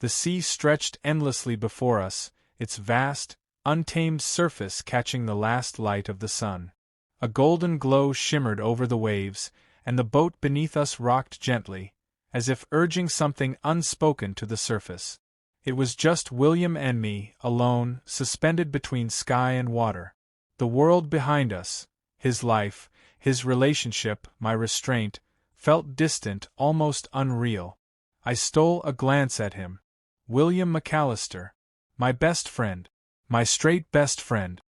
The sea stretched endlessly before us, its vast, untamed surface catching the last light of the sun. A golden glow shimmered over the waves, and the boat beneath us rocked gently, as if urging something unspoken to the surface. It was just William and me, alone, suspended between sky and water. The world behind us, his life, his relationship, my restraint, felt distant, almost unreal. I stole a glance at him. William McAllister. My best friend. My straight best friend.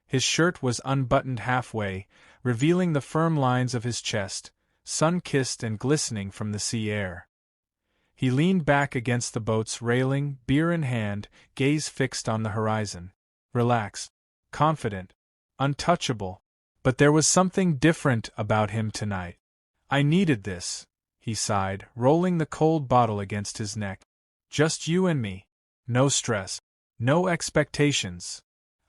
His shirt was unbuttoned halfway, revealing the firm lines of his chest, sun-kissed and glistening from the sea air. He leaned back against the boat's railing, beer in hand, gaze fixed on the horizon. Relaxed, confident, untouchable. But there was something different about him tonight. I needed this, he sighed, rolling the cold bottle against his neck. Just you and me. No stress. No expectations.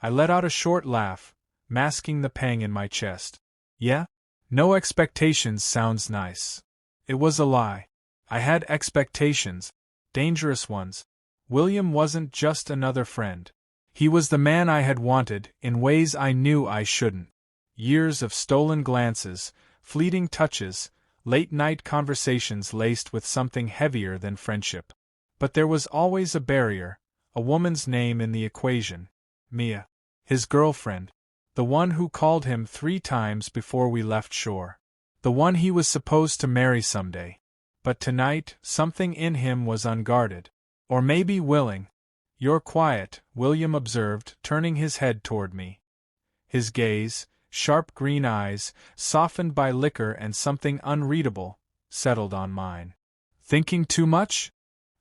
I let out a short laugh, masking the pang in my chest. Yeah? No expectations sounds nice. It was a lie. I had expectations. Dangerous ones. William wasn't just another friend. He was the man I had wanted, in ways I knew I shouldn't. Years of stolen glances, fleeting touches, late-night conversations laced with something heavier than friendship. But there was always a barrier, a woman's name in the equation. Mia. His girlfriend. The one who called him 3 times before we left shore. The one he was supposed to marry someday. But tonight, something in him was unguarded. Or maybe willing. You're quiet, William observed, turning his head toward me. His gaze, sharp green eyes, softened by liquor and something unreadable, settled on mine. Thinking too much?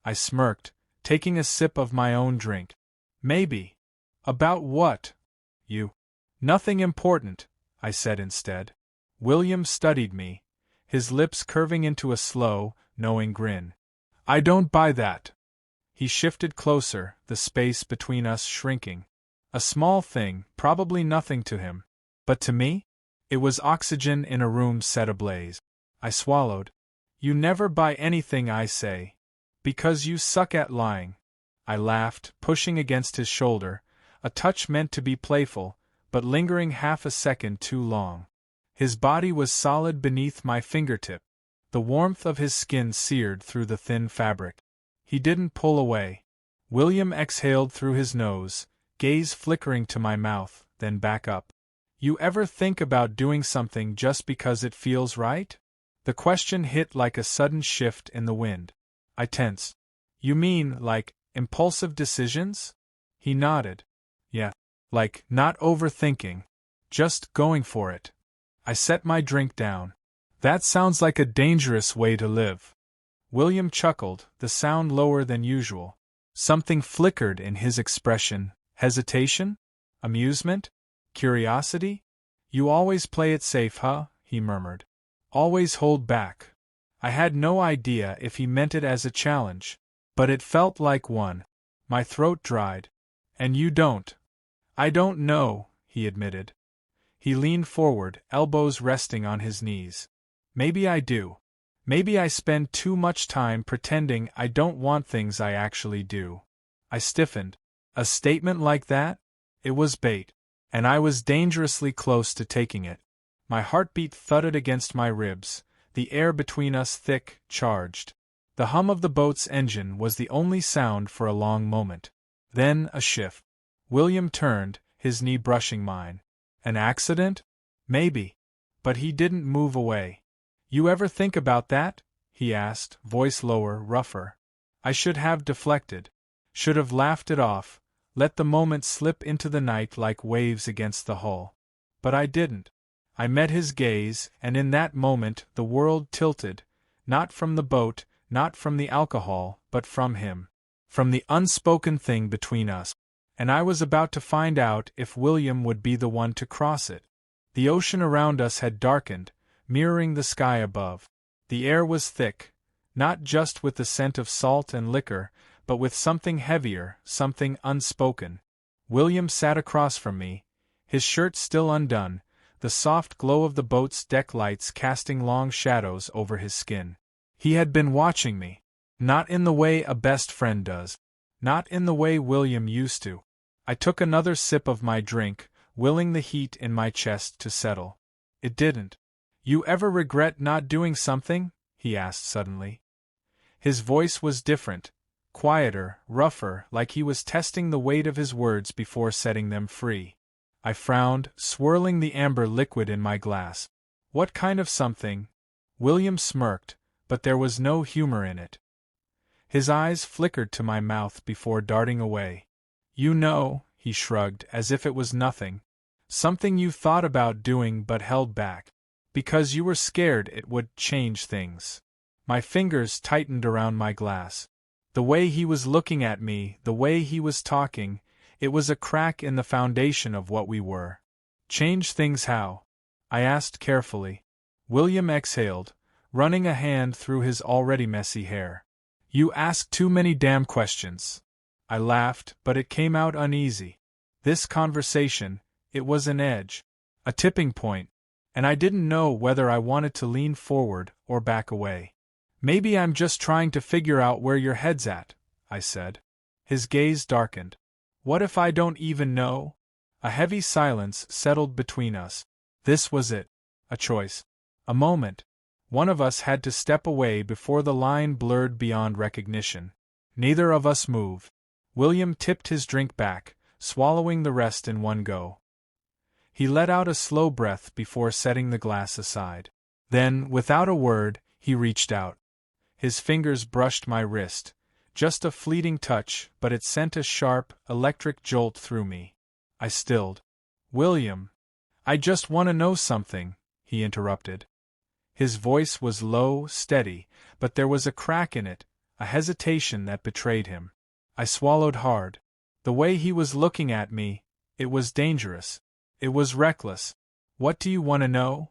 I smirked, taking a sip of my own drink. Maybe. About what? You. Nothing important, I said instead. William studied me, his lips curving into a slow, knowing grin. I don't buy that. He shifted closer, the space between us shrinking. A small thing, probably nothing to him. But to me? It was oxygen in a room set ablaze. I swallowed. You never buy anything I say. Because you suck at lying. I laughed, pushing against his shoulder, a touch meant to be playful, but lingering half a second too long. His body was solid beneath my fingertip. The warmth of his skin seared through the thin fabric. He didn't pull away. William exhaled through his nose, gaze flickering to my mouth, then back up. You ever think about doing something just because it feels right? The question hit like a sudden shift in the wind. I tensed. You mean, like, impulsive decisions? He nodded. Yeah. Like, not overthinking. Just going for it. I set my drink down. That sounds like a dangerous way to live. William chuckled, the sound lower than usual. Something flickered in his expression. Hesitation? Amusement? Curiosity? You always play it safe, huh? He murmured. Always hold back. I had no idea if he meant it as a challenge, but it felt like one. My throat dried. And you don't. I don't know, he admitted. He leaned forward, elbows resting on his knees. Maybe I do. Maybe I spend too much time pretending I don't want things I actually do. I stiffened. A statement like that? It was bait. And I was dangerously close to taking it. My heartbeat thudded against my ribs, the air between us thick, charged. The hum of the boat's engine was the only sound for a long moment. Then a shift. William turned, his knee brushing mine. An accident? Maybe. But he didn't move away. You ever think about that? He asked, voice lower, rougher. I should have deflected. Should have laughed it off, let the moment slip into the night like waves against the hull. But I didn't. I met his gaze, and in that moment the world tilted, not from the boat, not from the alcohol, but from him. From the unspoken thing between us. And I was about to find out if William would be the one to cross it. The ocean around us had darkened, mirroring the sky above. The air was thick, not just with the scent of salt and liquor, but with something heavier, something unspoken. William sat across from me, his shirt still undone, the soft glow of the boat's deck lights casting long shadows over his skin. He had been watching me. Not in the way a best friend does. Not in the way William used to. I took another sip of my drink, willing the heat in my chest to settle. It didn't. You ever regret not doing something? He asked suddenly. His voice was different, quieter, rougher, like he was testing the weight of his words before setting them free. I frowned, swirling the amber liquid in my glass. What kind of something? William smirked, but there was no humor in it. His eyes flickered to my mouth before darting away. You know, he shrugged, as if it was nothing. Something you thought about doing but held back. Because you were scared it would change things. My fingers tightened around my glass. The way he was looking at me, the way he was talking, it was a crack in the foundation of what we were. Change things how? I asked carefully. William exhaled, running a hand through his already messy hair. You ask too many damn questions. I laughed, but it came out uneasy. This conversation, it was an edge, a tipping point, and I didn't know whether I wanted to lean forward or back away. Maybe I'm just trying to figure out where your head's at, I said. His gaze darkened. What if I don't even know? A heavy silence settled between us. This was it. A choice. A moment. One of us had to step away before the line blurred beyond recognition. Neither of us moved. William tipped his drink back, swallowing the rest in one go. He let out a slow breath before setting the glass aside. Then, without a word, he reached out. His fingers brushed my wrist. Just a fleeting touch, but it sent a sharp, electric jolt through me. I stilled. William, I just want to know something, he interrupted. His voice was low, steady, but there was a crack in it, a hesitation that betrayed him. I swallowed hard. The way he was looking at me, it was dangerous. It was reckless. What do you want to know?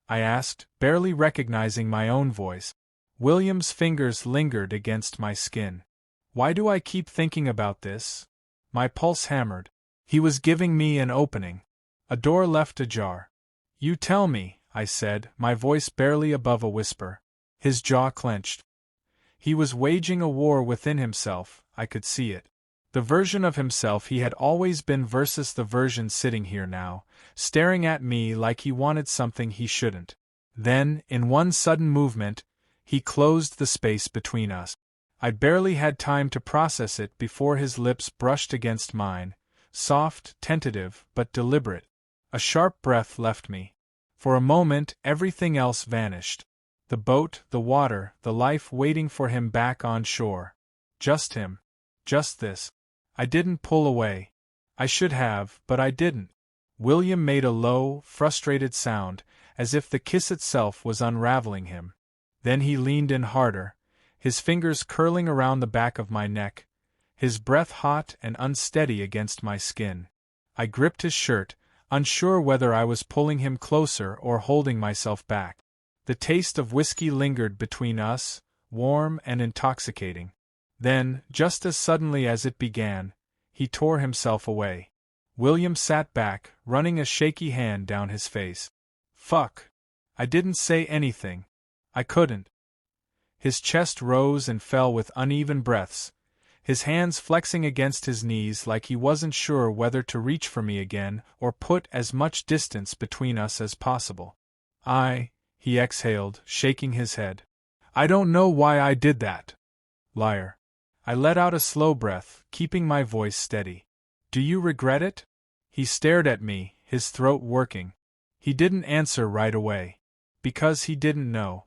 I asked, barely recognizing my own voice. William's fingers lingered against my skin. Why do I keep thinking about this? My pulse hammered. He was giving me an opening. A door left ajar. You tell me, I said, my voice barely above a whisper. His jaw clenched. He was waging a war within himself, I could see it. The version of himself he had always been versus the version sitting here now, staring at me like he wanted something he shouldn't. Then, in one sudden movement, he closed the space between us. I barely had time to process it before his lips brushed against mine, soft, tentative, but deliberate. A sharp breath left me. For a moment, everything else vanished. The boat, the water, the life waiting for him back on shore. Just him. Just this. I didn't pull away. I should have, but I didn't. William made a low, frustrated sound, as if the kiss itself was unraveling him. Then he leaned in harder, his fingers curling around the back of my neck, his breath hot and unsteady against my skin. I gripped his shirt, unsure whether I was pulling him closer or holding myself back. The taste of whiskey lingered between us, warm and intoxicating. Then, just as suddenly as it began, he tore himself away. William sat back, running a shaky hand down his face. Fuck. I didn't say anything. I couldn't. His chest rose and fell with uneven breaths, his hands flexing against his knees like he wasn't sure whether to reach for me again or put as much distance between us as possible. He exhaled, shaking his head. I don't know why I did that. Liar. I let out a slow breath, keeping my voice steady. Do you regret it? He stared at me, his throat working. He didn't answer right away. Because he didn't know.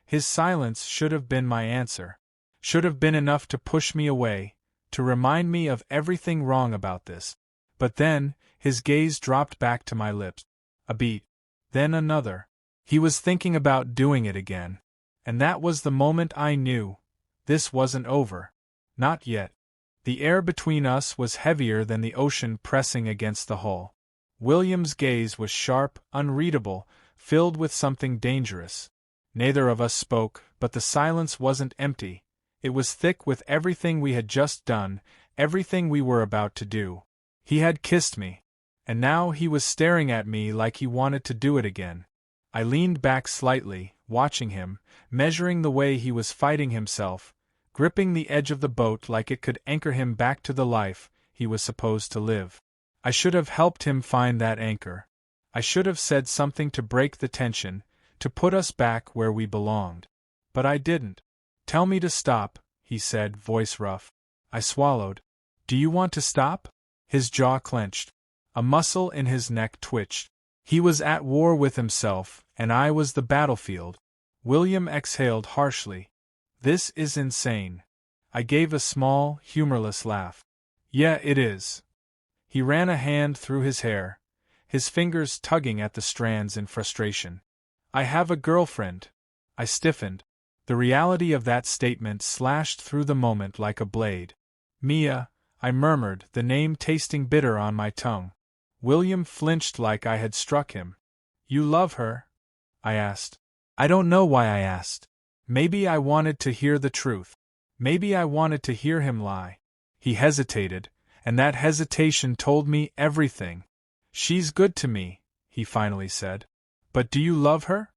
His silence should have been my answer. Should have been enough to push me away, to remind me of everything wrong about this. But then, his gaze dropped back to my lips. A beat. Then another. He was thinking about doing it again. And that was the moment I knew. This wasn't over. Not yet. The air between us was heavier than the ocean pressing against the hull. William's gaze was sharp, unreadable, filled with something dangerous. Neither of us spoke, but the silence wasn't empty. It was thick with everything we had just done, everything we were about to do. He had kissed me. And now he was staring at me like he wanted to do it again. I leaned back slightly, watching him, measuring the way he was fighting himself, gripping the edge of the boat like it could anchor him back to the life he was supposed to live. I should have helped him find that anchor. I should have said something to break the tension, to put us back where we belonged. But I didn't. "Tell me to stop," he said, voice rough. I swallowed. "Do you want to stop?" His jaw clenched. A muscle in his neck twitched. He was at war with himself, and I was the battlefield. William exhaled harshly. "This is insane." I gave a small, humorless laugh. "Yeah, it is." He ran a hand through his hair, his fingers tugging at the strands in frustration. "I have a girlfriend." I stiffened. The reality of that statement slashed through the moment like a blade. "Mia," I murmured, the name tasting bitter on my tongue. William flinched like I had struck him. "You love her?" I asked. I don't know why I asked. Maybe I wanted to hear the truth. Maybe I wanted to hear him lie. He hesitated, and that hesitation told me everything. "She's good to me," he finally said. "But do you love her?"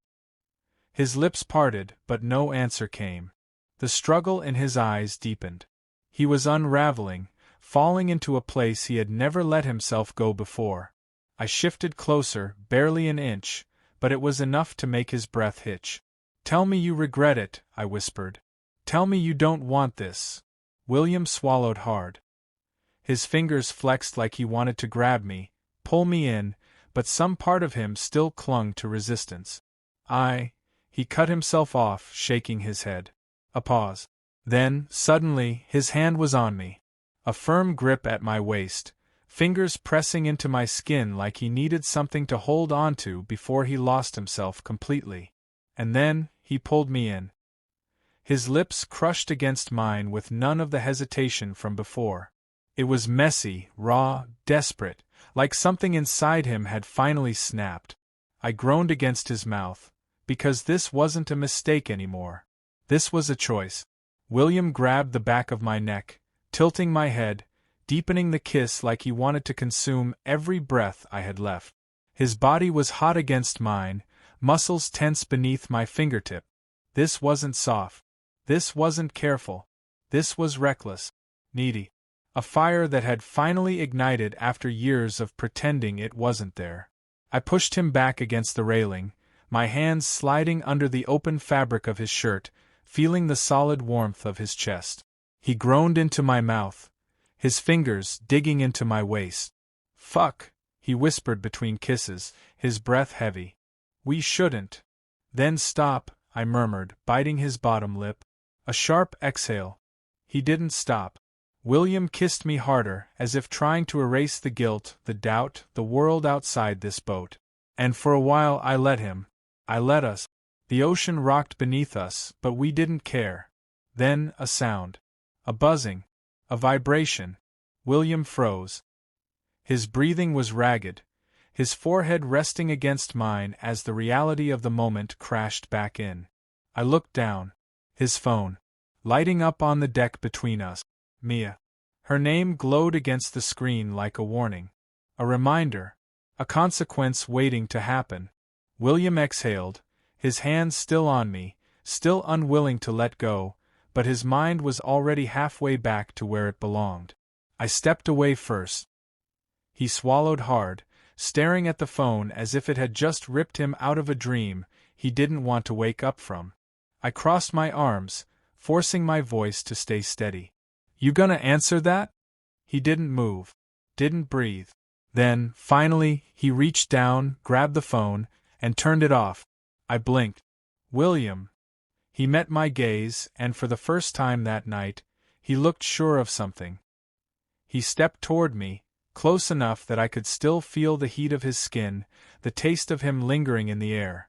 His lips parted, but no answer came. The struggle in his eyes deepened. He was unraveling, falling into a place he had never let himself go before. I shifted closer, barely an inch, but it was enough to make his breath hitch. "Tell me you regret it," I whispered. "Tell me you don't want this." William swallowed hard. His fingers flexed like he wanted to grab me, pull me in, but some part of him still clung to resistance. He cut himself off, shaking his head. A pause. Then, suddenly, his hand was on me. A firm grip at my waist, fingers pressing into my skin like he needed something to hold on to before he lost himself completely. And then, he pulled me in. His lips crushed against mine with none of the hesitation from before. It was messy, raw, desperate, like something inside him had finally snapped. I groaned against his mouth, because this wasn't a mistake anymore. This was a choice. William grabbed the back of my neck, tilting my head, deepening the kiss like he wanted to consume every breath I had left. His body was hot against mine, muscles tense beneath my fingertip. This wasn't soft. This wasn't careful. This was reckless. Needy. A fire that had finally ignited after years of pretending it wasn't there. I pushed him back against the railing, my hands sliding under the open fabric of his shirt, feeling the solid warmth of his chest. He groaned into my mouth, his fingers digging into my waist. "Fuck," he whispered between kisses, his breath heavy. "We shouldn't." "Then stop," I murmured, biting his bottom lip. A sharp exhale. He didn't stop. William kissed me harder, as if trying to erase the guilt, the doubt, the world outside this boat. And for a while I let him. I let us. The ocean rocked beneath us, but we didn't care. Then, a sound. A buzzing. A vibration. William froze. His breathing was ragged, his forehead resting against mine as the reality of the moment crashed back in. I looked down. His phone. Lighting up on the deck between us. Mia. Her name glowed against the screen like a warning. A reminder. A consequence waiting to happen. William exhaled, his hands still on me, still unwilling to let go, but his mind was already halfway back to where it belonged. I stepped away first. He swallowed hard, staring at the phone as if it had just ripped him out of a dream he didn't want to wake up from. I crossed my arms, forcing my voice to stay steady. "You gonna answer that?" He didn't move, didn't breathe. Then, finally, he reached down, grabbed the phone, and turned it off. I blinked. "William." He met my gaze, and for the first time that night, he looked sure of something. He stepped toward me, close enough that I could still feel the heat of his skin, the taste of him lingering in the air.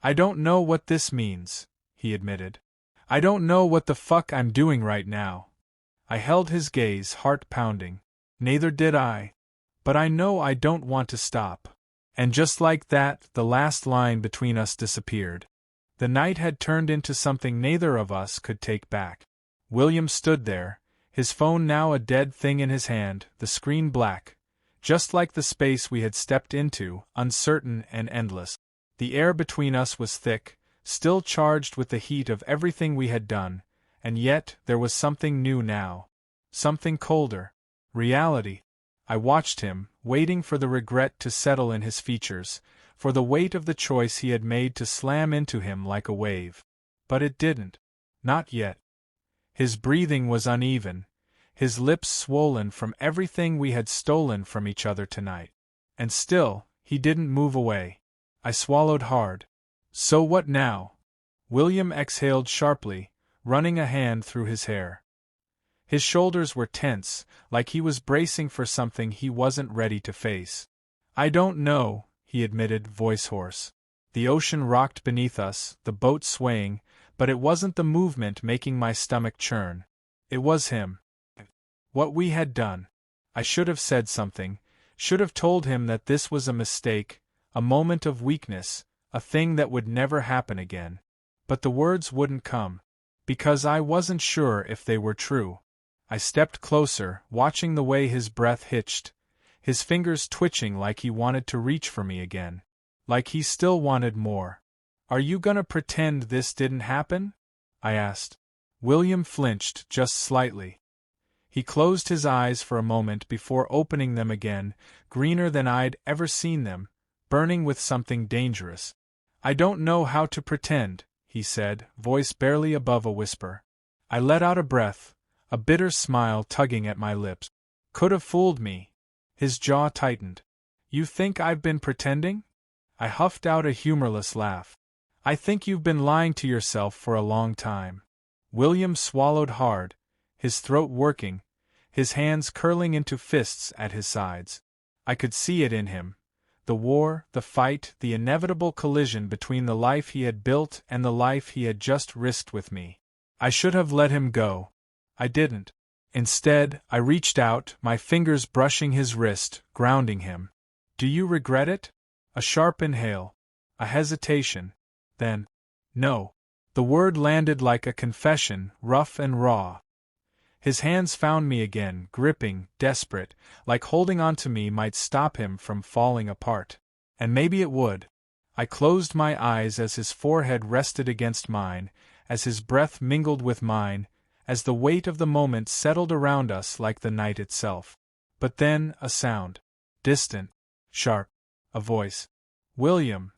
"I don't know what this means," he admitted. "I don't know what the fuck I'm doing right now." I held his gaze, heart pounding. "Neither did I. But I know I don't want to stop." And just like that, the last line between us disappeared. The night had turned into something neither of us could take back. William stood there, his phone now a dead thing in his hand, the screen black, just like the space we had stepped into, uncertain and endless. The air between us was thick, still charged with the heat of everything we had done, And yet, there was something new now. Something colder. Reality. I watched him, waiting for the regret to settle in his features, for the weight of the choice he had made to slam into him like a wave. But it didn't. Not yet. His breathing was uneven, his lips swollen from everything we had stolen from each other tonight. And still, he didn't move away. I swallowed hard. So what now? William exhaled sharply, running a hand through his hair. His shoulders were tense, like he was bracing for something he wasn't ready to face. I don't know, he admitted, voice hoarse. The ocean rocked beneath us, the boat swaying, but it wasn't the movement making my stomach churn. It was him. What we had done. I should have said something, should have told him that this was a mistake, a moment of weakness, a thing that would never happen again. But the words wouldn't come, because I wasn't sure if they were true. I stepped closer, watching the way his breath hitched, his fingers twitching like he wanted to reach for me again. Like he still wanted more. Are you gonna pretend this didn't happen? I asked. William flinched just slightly. He closed his eyes for a moment before opening them again, greener than I'd ever seen them, burning with something dangerous. I don't know how to pretend, he said, voice barely above a whisper. I let out a breath, a bitter smile tugging at my lips. Could have fooled me. His jaw tightened. You think I've been pretending? I huffed out a humorless laugh. I think you've been lying to yourself for a long time. William swallowed hard, his throat working, his hands curling into fists at his sides. I could see it in him. The war, the fight, the inevitable collision between the life he had built and the life he had just risked with me. I should have let him go. I didn't. Instead, I reached out, my fingers brushing his wrist, grounding him. Do you regret it? A sharp inhale. A hesitation. Then, no. The word landed like a confession, rough and raw. His hands found me again, gripping, desperate, like holding on to me might stop him from falling apart. And maybe it would. I closed my eyes as his forehead rested against mine, as his breath mingled with mine, as the weight of the moment settled around us like the night itself. But then, a sound. Distant. Sharp. A voice. William.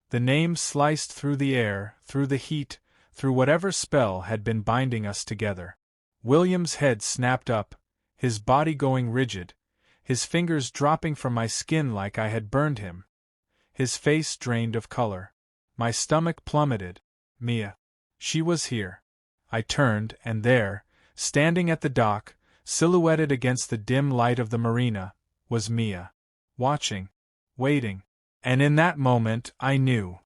The name sliced through the air, through the heat, through whatever spell had been binding us together. William's head snapped up, his body going rigid, his fingers dropping from my skin like I had burned him. His face drained of color. My stomach plummeted. Mia. She was here. I turned, and there, standing at the dock, silhouetted against the dim light of the marina, was Mia. Watching. Waiting. And in that moment, I knew.